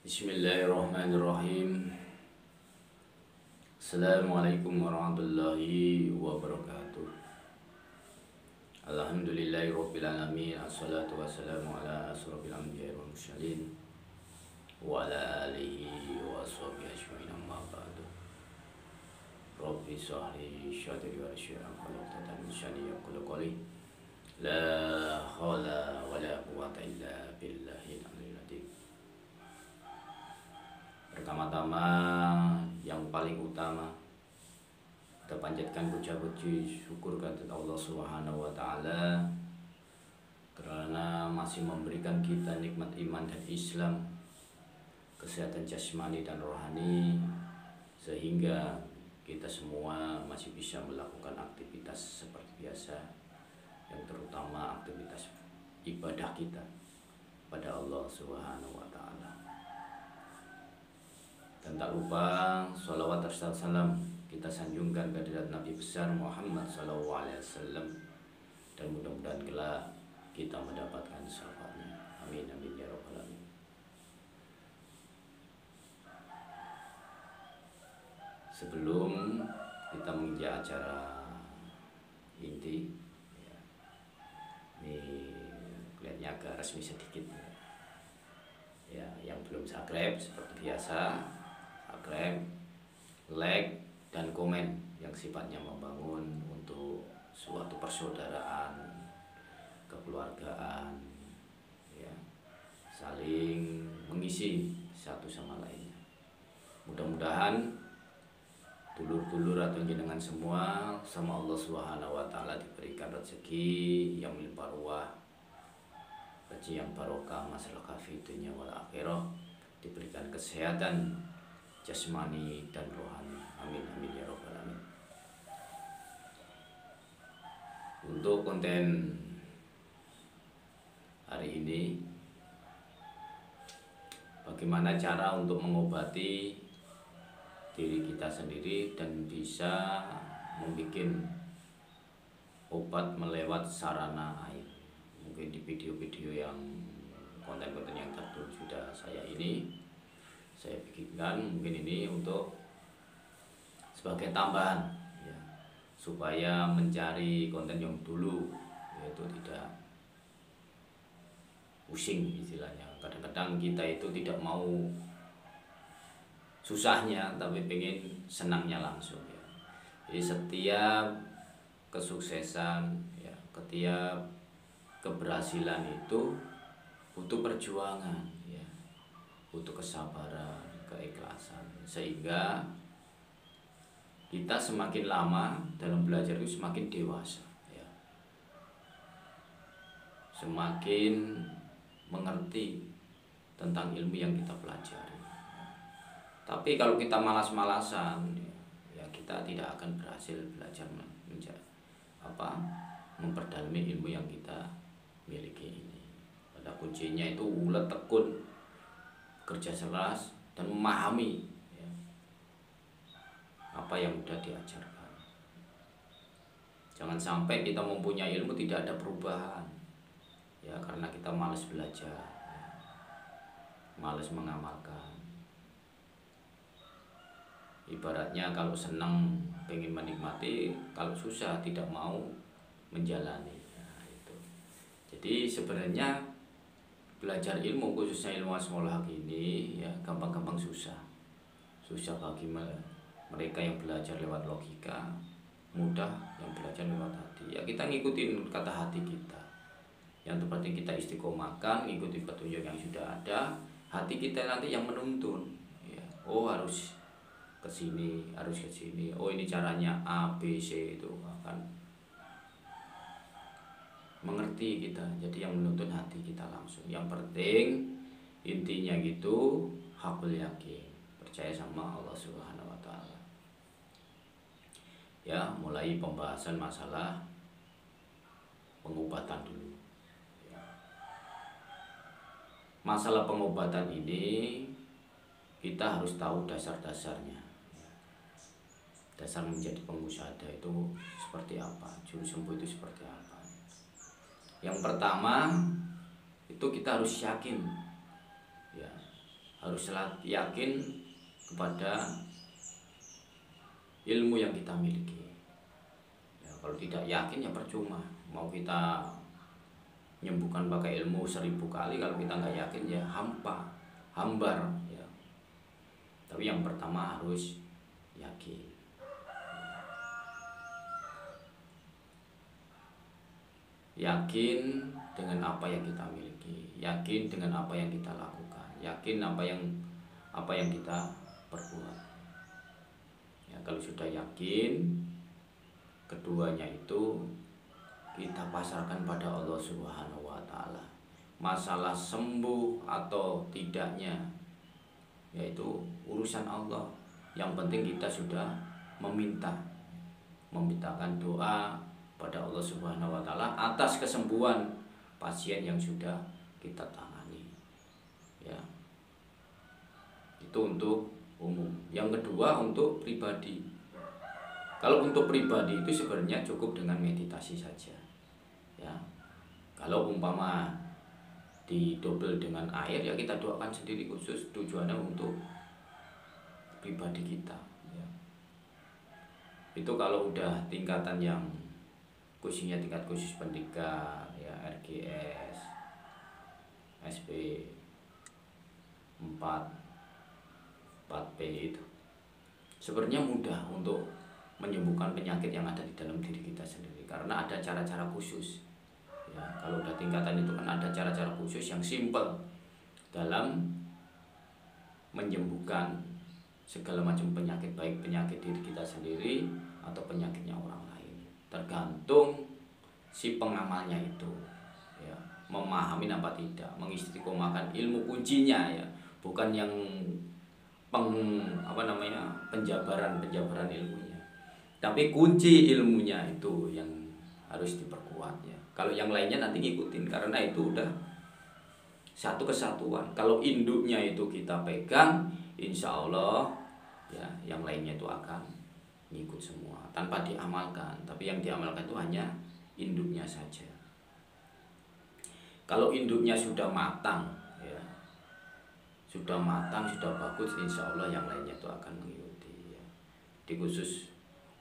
Bismillahirrahmanirrahim. Assalamualaikum warahmatullahi wabarakatuh. Alhamdulillahirabbil alamin. Assalatu wassalamu ala asrofil anbiya'i wal mursalin wa ala alihi wa ashabihi ajmain, amma ba'du. Rabbi shrah li sadri wa yassir li amri wahlul 'uqdatam min lisani yafqahu qawli. La haula wa la quwwata illa billahil aliyyil azim. Pertama-tama yang paling utama kita panjatkan puja-puji syukur kepada Allah Subhanahu wa taala karena masih memberikan kita nikmat iman dan Islam, kesehatan jasmani dan rohani, sehingga kita semua masih bisa melakukan aktivitas seperti biasa, yang terutama aktivitas ibadah kita pada Allah Subhanahu wa taala. Dan tak lupa sholawat dan salam kita sanjungkan kehadirat Nabi besar Muhammad SAW, dan mudah-mudahan kelak kita mendapatkan syafaatnya. Amin amin ya rabbal alamin. Sebelum kita menginjak acara inti, ini kelihatannya agak resmi sedikit ya. Yang belum subscribe seperti biasa, subscribe, like, dan komen yang sifatnya membangun untuk suatu persaudaraan, kekeluargaan, ya, saling mengisi satu sama lainnya. Mudah-mudahan dulur-dulur atau jenengan semua sama Allah Subhanahu wa taala diberikan rezeki yang melimpah ruah, rezeki yang barokah, maslahah fi dunya wal akhirah, diberikan kesehatan jasmani dan rohani. Amin amin ya rabbal alamin. Untuk konten hari ini, bagaimana cara untuk mengobati diri kita sendiri dan bisa membuat obat melewat sarana air. Mungkin di video-video yang konten-konten yang terdahulu sudah saya bikinkan, mungkin ini untuk sebagai tambahan ya, supaya mencari konten yang dulu yaitu tidak pusing istilahnya. Kadang-kadang kita itu tidak mau susahnya tapi pengen senangnya langsung ya. Jadi setiap kesuksesan ya, setiap keberhasilan itu butuh perjuangan ya, butuh kesabaran, keikhlasan, sehingga kita semakin lama dalam belajar itu semakin dewasa ya, semakin mengerti tentang ilmu yang kita pelajari. Tapi kalau kita malas-malasan ya, kita tidak akan berhasil belajar memperdalami ilmu yang kita miliki ini. Pada kuncinya itu ulet tekun, kerja keras, dan memahami ya, apa yang sudah diajarkan. Jangan sampai kita mempunyai ilmu tidak ada perubahan ya, karena kita malas belajar ya, malas mengamalkan. Ibaratnya kalau senang pengen menikmati, kalau susah tidak mau menjalani ya, itu. Jadi sebenarnya belajar ilmu, khususnya ilmu asmaul haq ini ya, gampang-gampang susah bagi mereka yang belajar lewat logika, mudah yang belajar lewat hati ya. Kita ngikutin kata hati kita, yang seperti kita istiqomahkan, ngikutin petunjuk yang sudah ada. Hati kita nanti yang menuntun ya. Oh harus ke sini, harus ke sini. Oh ini caranya A, B, C, itu akan mengerti kita. Jadi yang menuntun hati kita langsung. Yang penting intinya gitu, hakul yakin, percaya sama Allah Subhanahu wa taala. Ya, mulai pembahasan masalah pengobatan dulu. Ya. Masalah pengobatan ini kita harus tahu dasar-dasarnya. Dasar menjadi pengusaha itu seperti apa, juru sembuh itu seperti apa. Yang pertama itu kita harus yakin ya, harus yakin kepada ilmu yang kita miliki. Ya, kalau tidak yakin ya percuma. Mau kita menyembuhkan pakai ilmu 1000 kali, kalau kita nggak yakin ya hambar ya. Tapi yang pertama harus yakin. Yakin dengan apa yang kita miliki, yakin dengan apa yang kita lakukan, yakin apa yang kita perbuat. Ya, kalau sudah yakin, keduanya itu kita pasarkan pada Allah Subhanahu wa taala. Masalah sembuh atau tidaknya yaitu urusan Allah. Yang penting kita sudah memintakan doa pada Allah Subhanahu wa taala atas kesembuhan pasien yang sudah kita tangani. Ya. Itu untuk umum. Yang kedua untuk pribadi. Kalau untuk pribadi itu sebenarnya cukup dengan meditasi saja. Ya. Kalau umpama didobel dengan air ya kita doakan sendiri, khusus tujuannya untuk pribadi kita. Ya. Itu kalau udah tingkatan yang khususnya tingkat khusus pendidikan ya, RGS, SP 4P itu sebenarnya mudah untuk menyembuhkan penyakit yang ada di dalam diri kita sendiri, karena ada cara-cara khusus ya. Kalau udah tingkatan itu kan ada cara-cara khusus yang simple dalam menyembuhkan segala macam penyakit, baik penyakit diri kita sendiri atau penyakitnya orang lain, tergantung si pengamalnya itu ya, memahami apa tidak, mengistiqomahkan ilmu kuncinya ya, bukan yang penjabaran ilmunya, tapi kunci ilmunya itu yang harus diperkuat ya. Kalau yang lainnya nanti ngikutin, karena itu udah satu kesatuan. Kalau induknya itu kita pegang, insya Allah ya yang lainnya itu akan ngikut semua tanpa diamalkan. Tapi yang diamalkan itu hanya induknya saja. Kalau induknya sudah matang ya, sudah bagus, insya Allah yang lainnya itu akan mengikuti ya. Di khusus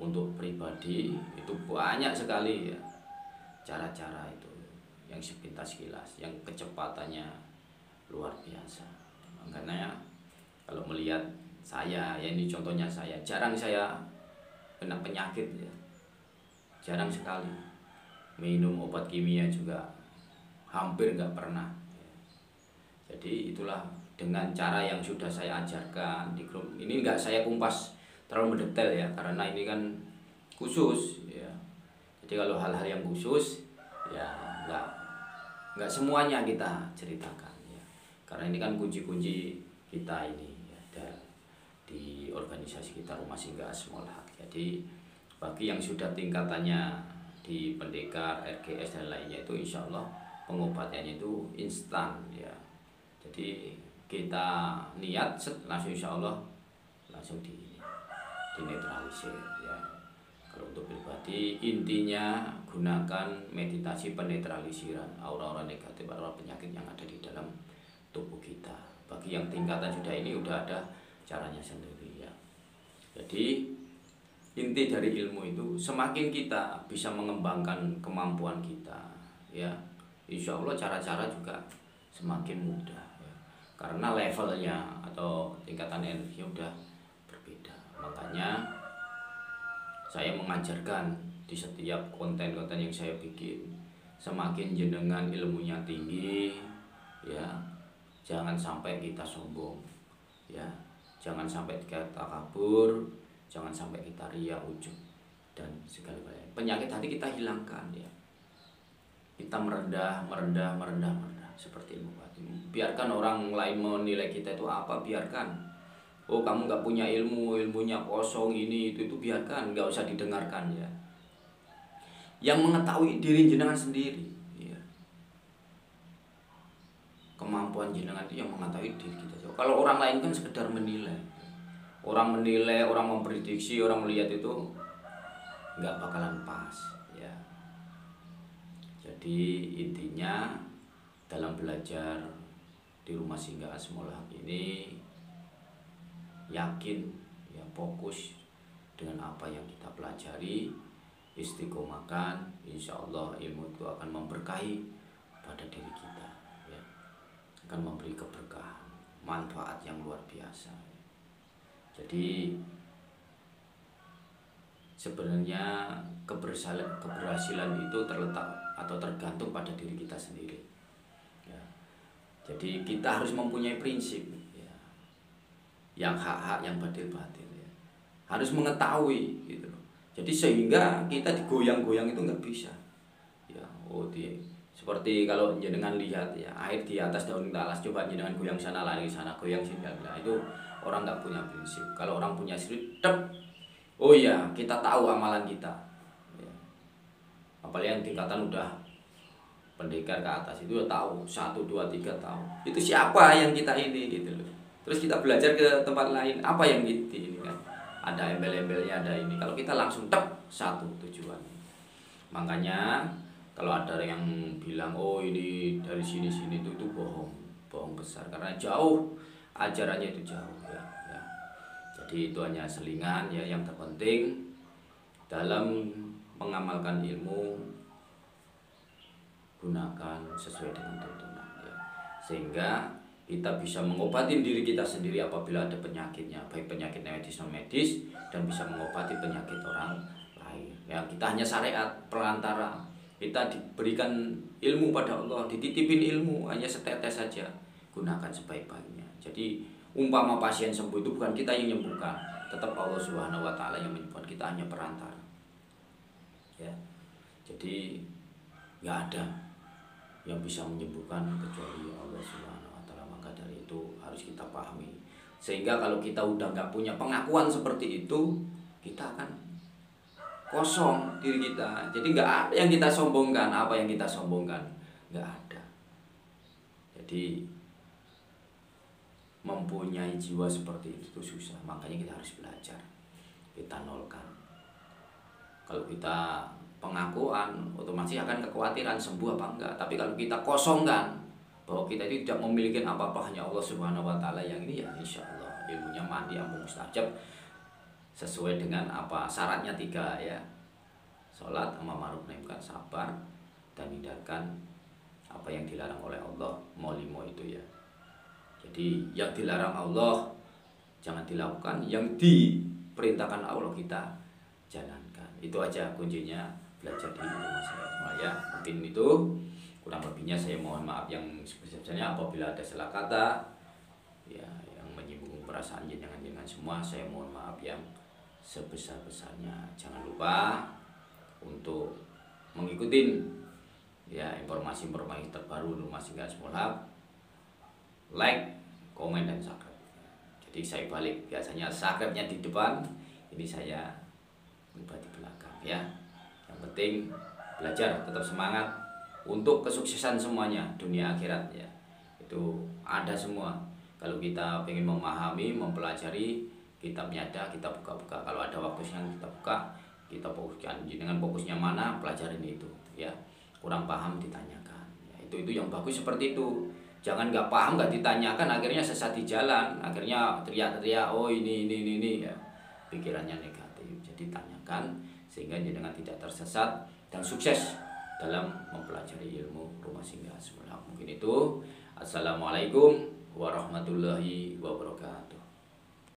untuk pribadi itu banyak sekali ya cara-cara itu yang sepintas kilas, yang kecepatannya luar biasa. Makanya kalau melihat saya ya, ini contohnya saya, jarang saya kena penyakit ya, jarang sekali. Minum obat kimia juga hampir nggak pernah. Jadi itulah dengan cara yang sudah saya ajarkan di grup ini. Nggak saya kumpas terlalu mendetail ya, karena ini kan khusus ya. Jadi kalau hal-hal yang khusus ya nggak semuanya kita ceritakan ya, karena ini kan kunci-kunci kita ini ya, ada di organisasi kita Rumah Singgah Asmaul Haq. Jadi bagi yang sudah tingkatannya di pendekar, RGS dan lainnya itu insya Allah pengobatannya itu instan ya. Jadi kita niat langsung insya Allah langsung dinetralisir ya. Kalau untuk pribadi intinya gunakan meditasi penetralisiran aura-aura negatif, aura penyakit yang ada di dalam tubuh kita. Bagi yang tingkatan sudah ini udah ada caranya sendiri ya. Jadi inti dari ilmu itu semakin kita bisa mengembangkan kemampuan kita ya, insya Allah cara-cara juga semakin mudah ya. Karena levelnya atau tingkatan energi udah berbeda. Makanya saya mengajarkan di setiap konten-konten yang saya bikin, semakin jenengan ilmunya tinggi ya, jangan sampai kita sombong ya, jangan sampai kita kabur, jangan sampai kita ria, ujub dan segala penyakit hati kita hilangkan ya. Kita merendah seperti ilmu batin. Biarkan orang lain menilai kita itu apa, biarkan. Oh kamu nggak punya ilmu, ilmunya kosong, ini itu biarkan, nggak usah didengarkan ya. Yang mengetahui diri jenengan sendiri ya. Kemampuan jenengan itu yang mengetahui diri kita. Kalau orang lain kan sekedar menilai. Orang menilai, orang memprediksi, orang melihat itu nggak bakalan pas ya. Jadi intinya dalam belajar di Rumah Singgah Asmaul Haq ini yakin, ya, fokus dengan apa yang kita pelajari, istiqomahkan, insya Allah ilmu itu akan memberkahi pada diri kita, ya, akan memberi keberkahan, manfaat yang luar biasa. Jadi sebenarnya keberhasilan itu terletak atau tergantung pada diri kita sendiri, ya. Jadi kita harus mempunyai prinsip, ya, yang hak-hak, yang batil-batil, ya. Harus mengetahui gitu loh. Jadi sehingga kita digoyang-goyang itu nggak bisa, ya. Seperti kalau jenengan lihat, ya, air di atas daun talas, coba jenengan goyang sana lari sana, goyang sini, nah, itu orang nggak punya prinsip. Kalau orang punya prinsip, oh ya, kita tahu amalan kita, ya. Apalagi yang tingkatan udah pendekar ke atas itu udah tahu 1, 2, 3 tahu itu siapa yang kita ini gitu loh. Terus kita belajar ke tempat lain, apa yang kita ini kan ada embel-embelnya, ada ini. Kalau kita langsung satu tujuan. Makanya kalau ada yang bilang oh ini dari sini itu bohong besar, karena jauh ajarannya itu jauh, ya. Jadi itu hanya selingan, ya. Yang terpenting dalam mengamalkan ilmu, gunakan sesuai dengan tuntunan, ya. Sehingga kita bisa mengobati diri kita sendiri apabila ada penyakitnya, baik penyakit medis non medis, dan bisa mengobati penyakit orang lain, ya. Kita hanya syariat perantara, kita diberikan ilmu pada Allah, dititipin ilmu hanya setetes saja, gunakan sebaik-baiknya. Jadi umpama pasien sembuh itu bukan kita yang menyembuhkan, tetap Allah Subhanahu wa Ta'ala yang menyembuhkan, kita hanya perantara, ya. Jadi nggak ada yang bisa menyembuhkan kecuali Allah Subhanahu wa Ta'ala. Maka dari itu harus kita pahami, sehingga kalau kita udah nggak punya pengakuan seperti itu, kita akan kosong diri kita. Jadi nggak ada yang kita sombongkan. Apa yang kita sombongkan? Nggak ada. Jadi mempunyai jiwa seperti itu susah. Makanya kita harus belajar, kita nolkan. Kalau kita pengakuan, otomatis akan kekhawatiran sembuh apa enggak. Tapi kalau kita kosongkan bahwa kita itu tidak memiliki apa-apa, hanya Allah Subhanahu wa Ta'ala yang ini, ya insya Allah ilmunya mandi ampun mustajab, sesuai dengan apa syaratnya 3, ya. Sholat, amar ma'ruf nahi munkar, sabar, dan hindarkan apa yang dilarang oleh Allah, mau itu, ya. Jadi yang dilarang Allah jangan dilakukan, yang diperintahkan Allah kita jalankan. Itu aja kuncinya belajar di rumah saya semua, ya. Mungkin itu, kurang lebihnya saya mohon maaf yang sebesar-besarnya apabila ada salah kata, ya, yang menyinggung perasaan jenengan semua, saya mohon maaf yang sebesar-besarnya. Jangan lupa untuk mengikuti, ya, informasi-informasi terbaru Rumah Singgah Asmaul Haq, like, komen, dan subscribe. Jadi saya balik, biasanya subscribe-nya di depan, ini saya ubah di belakang, ya. Yang penting belajar, tetap semangat untuk kesuksesan semuanya, dunia akhirat, ya. Itu ada semua. Kalau kita ingin memahami, mempelajari, kitabnya ada, kita buka-buka. Kalau ada waktunya kita buka, kita fokuskan. Dengan fokusnya mana, pelajarin itu, ya. Kurang paham ditanyakan, ya. Itu yang bagus seperti itu. Jangan nggak paham nggak ditanyakan, akhirnya sesat di jalan, akhirnya teriak-teriak oh ini, ya. Pikirannya negatif. Jadi tanyakan sehingga jenengan tidak tersesat dan sukses dalam mempelajari ilmu Rumah Singgah Asmaul Haq. Mungkin itu. Assalamualaikum warahmatullahi wabarakatuh.